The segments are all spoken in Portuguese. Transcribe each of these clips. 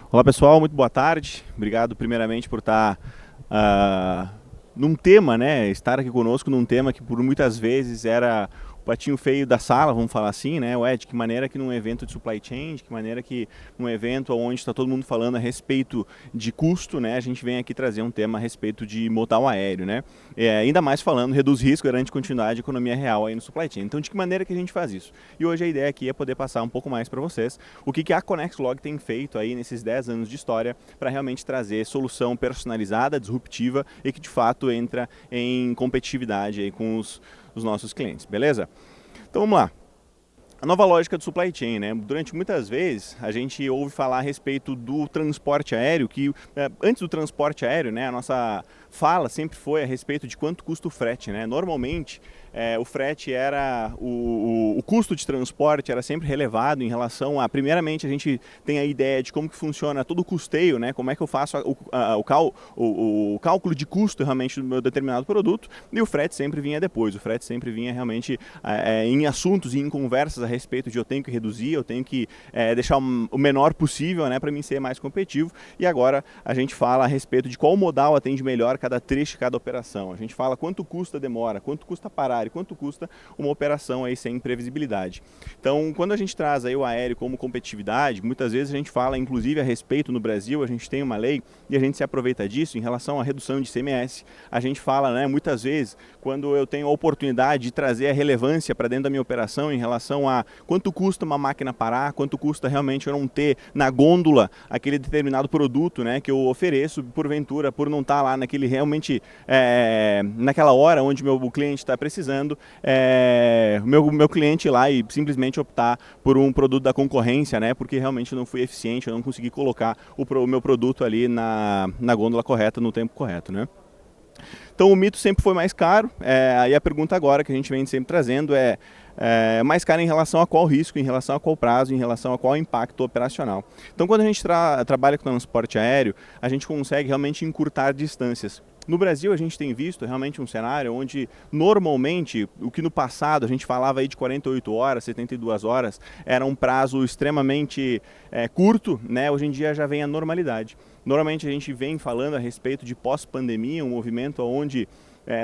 Olá pessoal, muito boa tarde. Obrigado primeiramente por estar num tema, né? Estar aqui conosco num tema que por muitas vezes era o patinho feio da sala, vamos falar assim, né? Ué, de que maneira que num evento de supply chain, de que maneira que num evento onde está todo mundo falando a respeito de custo, né? A gente vem aqui trazer um tema a respeito de modal aéreo, né? Ainda mais falando, reduz risco, garante continuidade de economia real aí no supply chain. Então, de que maneira que a gente faz isso? E hoje a ideia aqui é poder passar um pouco mais para vocês o que a ConnexLog tem feito aí nesses 10 anos de história para realmente trazer solução personalizada, disruptiva e que de fato entra em competitividade aí com os nossos clientes, beleza? Então vamos lá. A nova lógica do supply chain, né? Durante muitas vezes a gente ouve falar a respeito do transporte aéreo, que antes do transporte aéreo, né, a nossa fala sempre foi a respeito de quanto custa o frete, né? Normalmente o frete era o custo de transporte era sempre relevado em relação a, primeiramente a gente tem a ideia de como que funciona todo o custeio, né? Como é que eu faço o cálculo de custo realmente do meu determinado produto, e o frete sempre vinha depois. O frete sempre vinha realmente em assuntos e em conversas a respeito de eu tenho que reduzir, eu tenho que deixar o menor possível, né, para mim ser mais competitivo. E agora a gente fala a respeito de qual modal atende melhor cada trecho, cada operação. A gente fala quanto custa a demora, quanto custa parar e quanto custa uma operação aí sem previsibilidade. Então, quando a gente traz aí o aéreo como competitividade, muitas vezes a gente fala, inclusive a respeito no Brasil, a gente tem uma lei e a gente se aproveita disso em relação à redução de ICMS. A gente fala, né, muitas vezes, quando eu tenho a oportunidade de trazer a relevância para dentro da minha operação em relação a quanto custa uma máquina parar, quanto custa realmente eu não ter na gôndola aquele determinado produto, né, que eu ofereço, porventura, por não estar lá naquele realmente, naquela hora onde meu cliente está precisando, meu cliente ir lá e simplesmente optar por um produto da concorrência, né, porque realmente eu não fui eficiente, eu não consegui colocar o meu produto ali na gôndola correta, no tempo correto, né. Então o mito sempre foi mais caro, aí a pergunta agora que a gente vem sempre trazendo é mais caro em relação a qual risco, em relação a qual prazo, em relação a qual impacto operacional. Então quando a gente trabalha com transporte aéreo, a gente consegue realmente encurtar distâncias. No Brasil, a gente tem visto realmente um cenário onde, normalmente, o que no passado a gente falava aí de 48 horas, 72 horas, era um prazo extremamente curto, né? Hoje em dia já vem a normalidade. Normalmente a gente vem falando a respeito de pós-pandemia, um movimento onde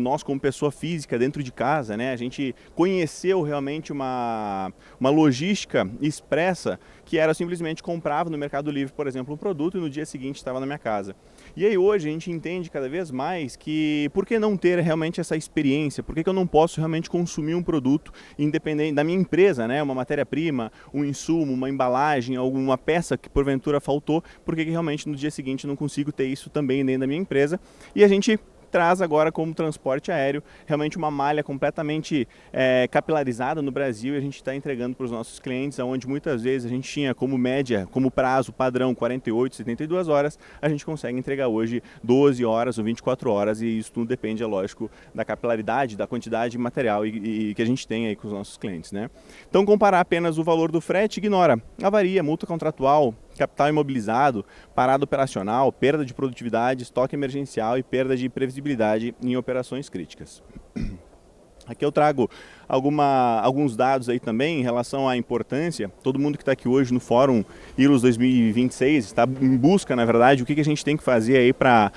nós como pessoa física dentro de casa, né, a gente conheceu realmente uma logística expressa que era simplesmente comprava no Mercado Livre, por exemplo, um produto e no dia seguinte estava na minha casa. E aí hoje a gente entende cada vez mais que por que não ter realmente essa experiência, por que eu não posso realmente consumir um produto independente da minha empresa, né, uma matéria-prima, um insumo, uma embalagem, alguma peça que porventura faltou, por que realmente no dia seguinte eu não consigo ter isso também dentro da minha empresa. E a gente traz agora como transporte aéreo realmente uma malha completamente capilarizada no Brasil, e a gente está entregando para os nossos clientes, onde muitas vezes a gente tinha como média, como prazo padrão 48, 72 horas, a gente consegue entregar hoje 12 horas ou 24 horas, e isso tudo depende, é lógico, da capilaridade, da quantidade de material e que a gente tem aí com os nossos clientes, né? Então comparar apenas o valor do frete ignora avaria, multa contratual, capital imobilizado, parada operacional, perda de produtividade, estoque emergencial e perda de previsibilidade em operações críticas. Aqui eu trago alguns dados aí também em relação à importância. Todo mundo que está aqui hoje no Fórum ILUS 2026 está em busca, na verdade, o que a gente tem que fazer aí para,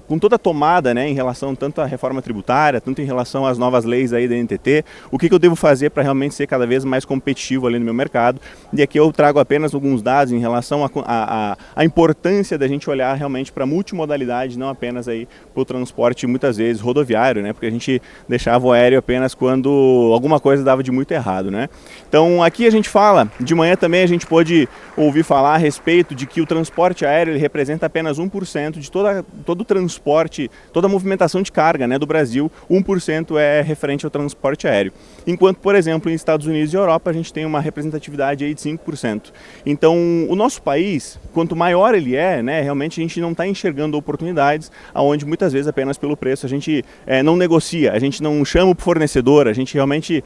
com toda a tomada, né, em relação tanto à reforma tributária, tanto em relação às novas leis aí da NTT, o que eu devo fazer para realmente ser cada vez mais competitivo ali no meu mercado. E aqui eu trago apenas alguns dados em relação à importância da gente olhar realmente para a multimodalidade, não apenas aí para o transporte muitas vezes rodoviário, né, porque a gente deixava o aéreo apenas quando alguma coisa dava de muito errado, né? Então aqui a gente fala, de manhã também a gente pôde ouvir falar a respeito de que o transporte aéreo ele representa apenas 1% de todo o transporte, toda a movimentação de carga, né, do Brasil, 1% é referente ao transporte aéreo. Enquanto, por exemplo, em Estados Unidos e Europa a gente tem uma representatividade aí de 5%. Então o nosso país, quanto maior ele é, né, realmente a gente não está enxergando oportunidades, onde muitas vezes apenas pelo preço a gente não negocia, a gente não chama o fornecedor, a gente realmente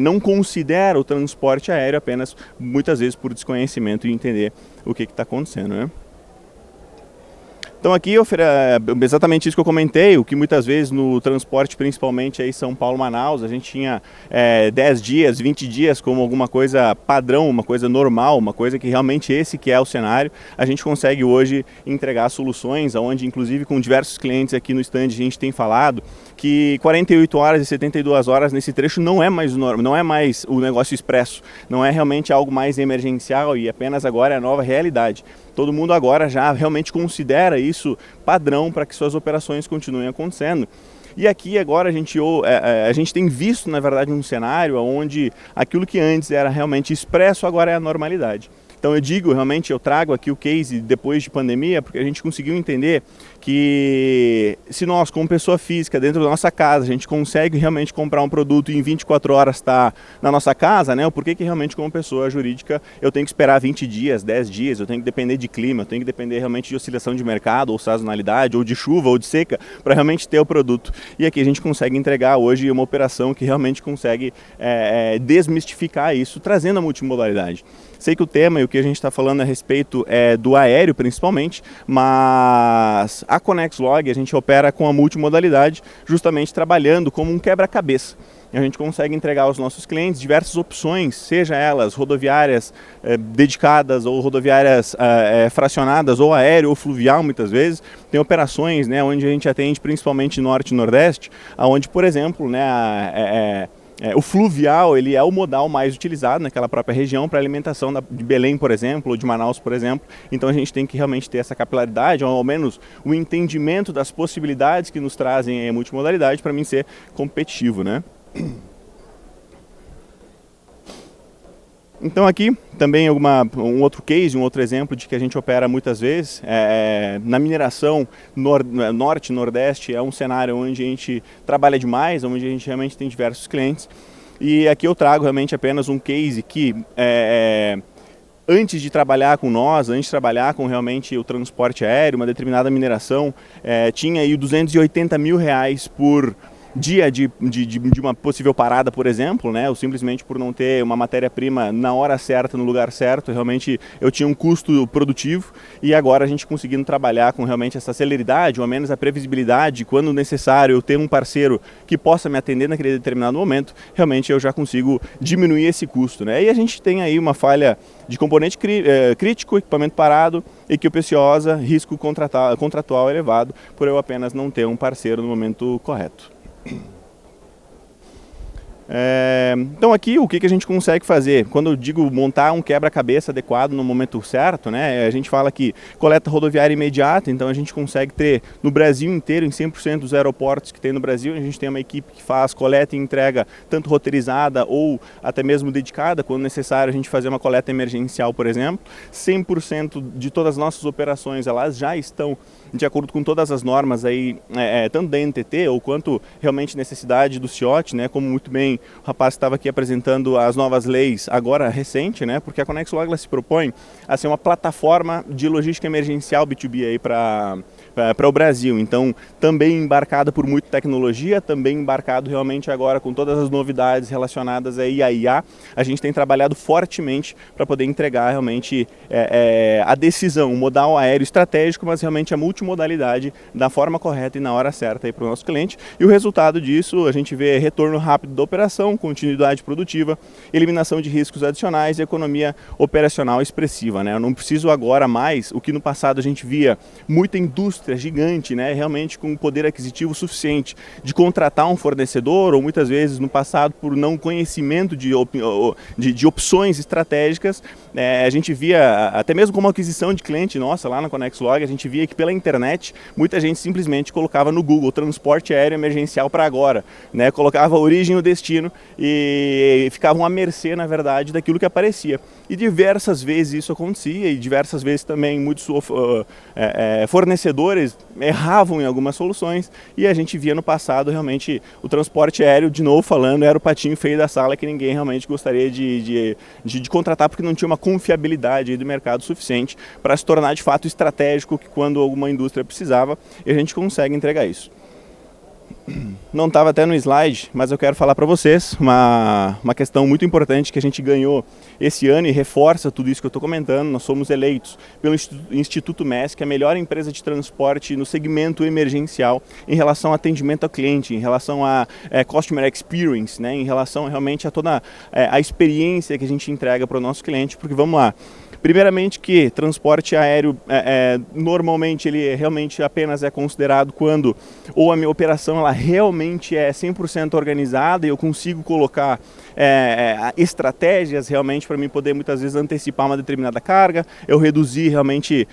não considera o transporte aéreo apenas, muitas vezes, por desconhecimento e entender o que está acontecendo, né? Então aqui exatamente isso que eu comentei, o que muitas vezes no transporte, principalmente aí São Paulo-Manaus, a gente tinha 10 dias, 20 dias como alguma coisa padrão, uma coisa normal, uma coisa que realmente esse que é o cenário, a gente consegue hoje entregar soluções, onde inclusive com diversos clientes aqui no stand a gente tem falado que 48 horas e 72 horas nesse trecho não é mais o negócio expresso, não é realmente algo mais emergencial e apenas agora é a nova realidade. Todo mundo agora já realmente considera isso padrão para que suas operações continuem acontecendo. E aqui agora a gente tem visto, na verdade, um cenário onde aquilo que antes era realmente expresso agora é a normalidade. Então eu trago aqui o case depois de pandemia, porque a gente conseguiu entender que se nós, como pessoa física, dentro da nossa casa, a gente consegue realmente comprar um produto e em 24 horas estar na nossa casa, né? Por que realmente como pessoa jurídica eu tenho que esperar 20 dias, 10 dias, eu tenho que depender de clima, eu tenho que depender realmente de oscilação de mercado, ou sazonalidade, ou de chuva, ou de seca, para realmente ter o produto. E aqui a gente consegue entregar hoje uma operação que realmente consegue desmistificar isso, trazendo a multimodalidade. Sei que o tema e o que a gente está falando a respeito é do aéreo principalmente, mas a ConnexLog a gente opera com a multimodalidade, justamente trabalhando como um quebra-cabeça. A gente consegue entregar aos nossos clientes diversas opções, seja elas rodoviárias dedicadas ou rodoviárias fracionadas, ou aéreo ou fluvial muitas vezes. Tem operações, né, onde a gente atende principalmente norte e nordeste, onde, por exemplo, né, o fluvial ele é o modal mais utilizado naquela própria região para alimentação de Belém, por exemplo, ou de Manaus, por exemplo. Então a gente tem que realmente ter essa capilaridade, ou ao menos o entendimento das possibilidades que nos trazem a multimodalidade para mim ser competitivo, né? Então aqui também um outro case, um outro exemplo de que a gente opera muitas vezes, na mineração norte e nordeste é um cenário onde a gente trabalha demais, onde a gente realmente tem diversos clientes. E aqui eu trago realmente apenas um case que antes de trabalhar com nós, antes de trabalhar com realmente o transporte aéreo, uma determinada mineração tinha aí R$280 mil por dia de uma possível parada, por exemplo, né? Ou simplesmente por não ter uma matéria-prima na hora certa, no lugar certo, realmente eu tinha um custo produtivo e agora a gente conseguindo trabalhar com realmente essa celeridade, ou ao menos a previsibilidade, quando necessário eu ter um parceiro que possa me atender naquele determinado momento, realmente eu já consigo diminuir esse custo, né? E a gente tem aí uma falha de componente crítico, equipamento parado, equipe ociosa, risco contratual elevado, por eu apenas não ter um parceiro no momento correto. Então aqui o que a gente consegue fazer? Quando eu digo montar um quebra-cabeça adequado no momento certo, né? A gente fala que coleta rodoviária imediata, então a gente consegue ter no Brasil inteiro, em 100% dos aeroportos que tem no Brasil, a gente tem uma equipe que faz coleta e entrega tanto roteirizada ou até mesmo dedicada, quando necessário a gente fazer uma coleta emergencial, por exemplo. 100% de todas as nossas operações, elas já estão de acordo com todas as normas aí, tanto da NTT ou quanto realmente necessidade do CIOT, né? Como muito bem o rapaz estava aqui apresentando as novas leis agora recente, né? Porque a ConnexLog se propõe a ser uma plataforma de logística emergencial B2B aí para o Brasil. Então, também embarcada por muita tecnologia, também embarcado realmente agora com todas as novidades relacionadas aí à IA. A gente tem trabalhado fortemente para poder entregar realmente a decisão, o modal aéreo estratégico, mas realmente a multimodalidade da forma correta e na hora certa para o nosso cliente. E o resultado disso, a gente vê retorno rápido da operação, continuidade produtiva, eliminação de riscos adicionais e economia operacional expressiva, né? Eu não preciso agora mais, o que no passado a gente via muita indústria gigante, né? Realmente com poder aquisitivo suficiente de contratar um fornecedor, ou muitas vezes no passado por não conhecimento de opções estratégicas, a gente via, até mesmo como aquisição de cliente nossa lá na ConnexLog, a gente via que pela internet muita gente simplesmente colocava no Google transporte aéreo emergencial para agora, né? Colocava a origem e o destino e ficavam à mercê, na verdade, daquilo que aparecia. E diversas vezes isso acontecia e diversas vezes também muitos fornecedores erravam em algumas soluções e a gente via no passado realmente o transporte aéreo, de novo falando, era o patinho feio da sala que ninguém realmente gostaria de contratar porque não tinha uma confiabilidade do mercado suficiente para se tornar de fato estratégico que quando alguma indústria precisava, a gente consegue entregar isso. não estava até no slide, mas eu quero falar para vocês uma questão muito importante que a gente ganhou esse ano e reforça tudo isso que eu estou comentando. Nós somos eleitos pelo Instituto MESC, a melhor empresa de transporte no segmento emergencial em relação ao atendimento ao cliente, em relação a Customer Experience, né, em relação realmente a toda a experiência que a gente entrega para o nosso cliente, porque vamos lá. Primeiramente que transporte aéreo, normalmente ele realmente apenas é considerado quando ou a minha operação ela realmente é 100% organizada e eu consigo colocar estratégias realmente para mim poder muitas vezes antecipar uma determinada carga, eu reduzir realmente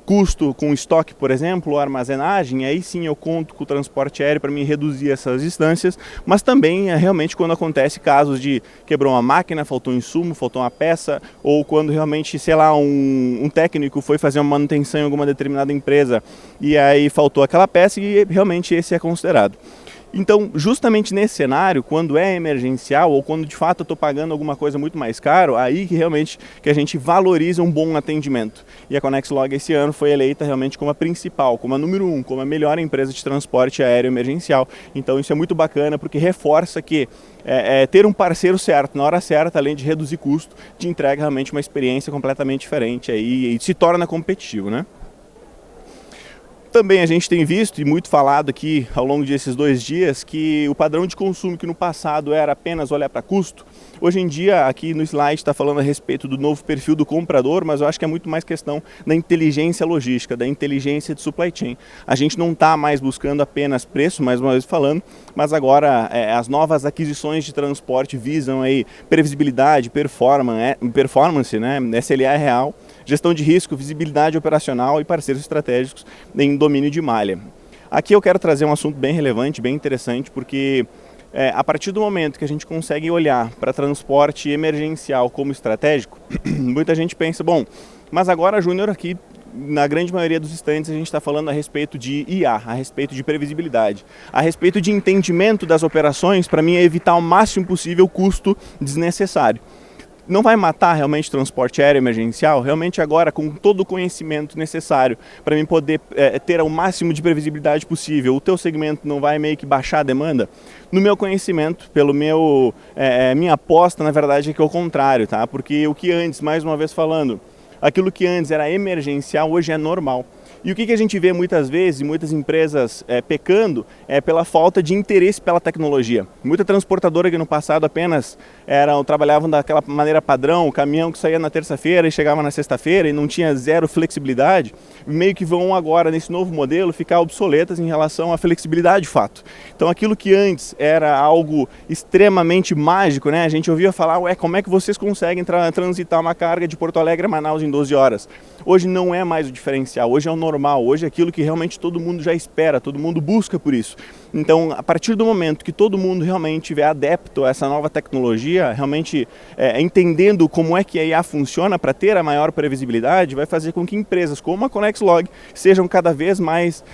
custo com estoque, por exemplo, ou armazenagem, aí sim eu conto com o transporte aéreo para mim reduzir essas distâncias, mas também realmente quando acontece casos de quebrou uma máquina, faltou um insumo, faltou uma peça, ou quando realmente, sei lá, um técnico foi fazer uma manutenção em alguma determinada empresa e aí faltou aquela peça e realmente esse é considerado. Então, justamente nesse cenário, quando é emergencial ou quando de fato eu estou pagando alguma coisa muito mais caro, aí que realmente que a gente valoriza um bom atendimento. E a ConnexLog esse ano foi eleita realmente como a principal, como a número 1, como a melhor empresa de transporte aéreo emergencial. Então isso é muito bacana porque reforça que ter um parceiro certo, na hora certa, além de reduzir custo, te entrega realmente uma experiência completamente diferente aí, e se torna competitivo, né? Também a gente tem visto e muito falado aqui ao longo desses 2 dias que o padrão de consumo que no passado era apenas olhar para custo, hoje em dia aqui no slide está falando a respeito do novo perfil do comprador, mas eu acho que é muito mais questão da inteligência logística, da inteligência de supply chain. A gente não está mais buscando apenas preço, mais uma vez falando, mas agora as novas aquisições de transporte visam aí previsibilidade, performance, né, SLA real, gestão de risco, visibilidade operacional e parceiros estratégicos em domínio de malha. Aqui eu quero trazer um assunto bem relevante, bem interessante, porque a partir do momento que a gente consegue olhar para transporte emergencial como estratégico, muita gente pensa, bom, mas agora, Júnior, aqui na grande maioria dos instantes a gente está falando a respeito de IA, a respeito de previsibilidade, a respeito de entendimento das operações, para mim é evitar o máximo possível o custo desnecessário. Não vai matar realmente o transporte aéreo emergencial? Realmente agora, com todo o conhecimento necessário para mim poder ter o máximo de previsibilidade possível, o teu segmento não vai meio que baixar a demanda? No meu conhecimento, pelo minha aposta, na verdade, é que é o contrário, tá? Porque o que antes, mais uma vez falando, aquilo que antes era emergencial, hoje é normal. E o que a gente vê muitas vezes, muitas empresas pecando, é pela falta de interesse pela tecnologia. Muita transportadora que no passado apenas trabalhavam daquela maneira padrão, o caminhão que saía na terça-feira e chegava na sexta-feira e não tinha zero flexibilidade, meio que vão agora, nesse novo modelo, ficar obsoletas em relação à flexibilidade de fato. Então aquilo que antes era algo extremamente mágico, né? A gente ouvia falar, ué, como é que vocês conseguem transitar uma carga de Porto Alegre a Manaus em 12 horas? Hoje não é mais o diferencial, hoje é o normal, hoje é aquilo que realmente todo mundo já espera, todo mundo busca por isso. Então, a partir do momento que todo mundo realmente estiver adepto a essa nova tecnologia, realmente entendendo como é que a IA funciona para ter a maior previsibilidade, vai fazer com que empresas como a ConnexLog sejam cada vez mais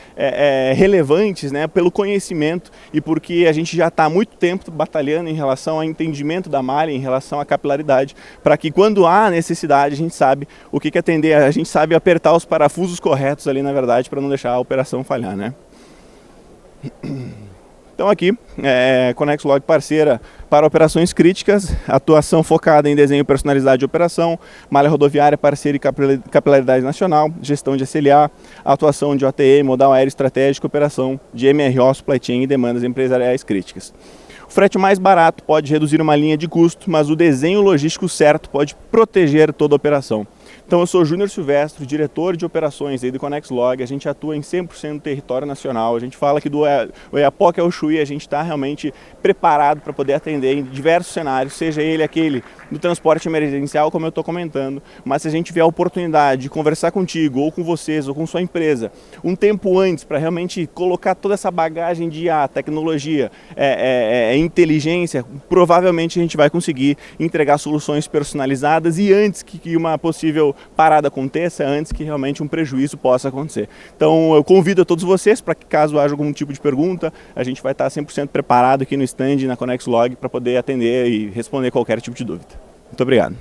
relevantes, né, pelo conhecimento e porque a gente já está há muito tempo batalhando em relação ao entendimento da malha, em relação à capilaridade, para que quando há necessidade a gente sabe o que atender, a gente sabe apertar os parafusos corretos ali, na verdade, para não deixar a operação falhar, né? Então aqui, ConnexLog parceira para operações críticas, atuação focada em desenho personalizado de operação, malha rodoviária parceira e capilaridade nacional, gestão de SLA, atuação de OTE, modal aéreo estratégico, operação de MRO, supply chain e demandas empresariais críticas. O frete mais barato pode reduzir uma linha de custo, mas o desenho logístico certo pode proteger toda a operação. Então eu sou Júnior Silvestre, diretor de operações aí do ConnexLog, a gente atua em 100% do território nacional, a gente fala que do Oiapoque ao Chuí a gente está realmente preparado para poder atender em diversos cenários, seja ele aquele do transporte emergencial, como eu estou comentando, mas se a gente tiver a oportunidade de conversar contigo, ou com vocês, ou com sua empresa, um tempo antes para realmente colocar toda essa bagagem de IA, tecnologia, inteligência, provavelmente a gente vai conseguir entregar soluções personalizadas e antes que uma possível parada aconteça, antes que realmente um prejuízo possa acontecer. Então eu convido a todos vocês para que caso haja algum tipo de pergunta, a gente vai estar 100% preparado aqui no stand na ConnexLog para poder atender e responder qualquer tipo de dúvida. Muito obrigado.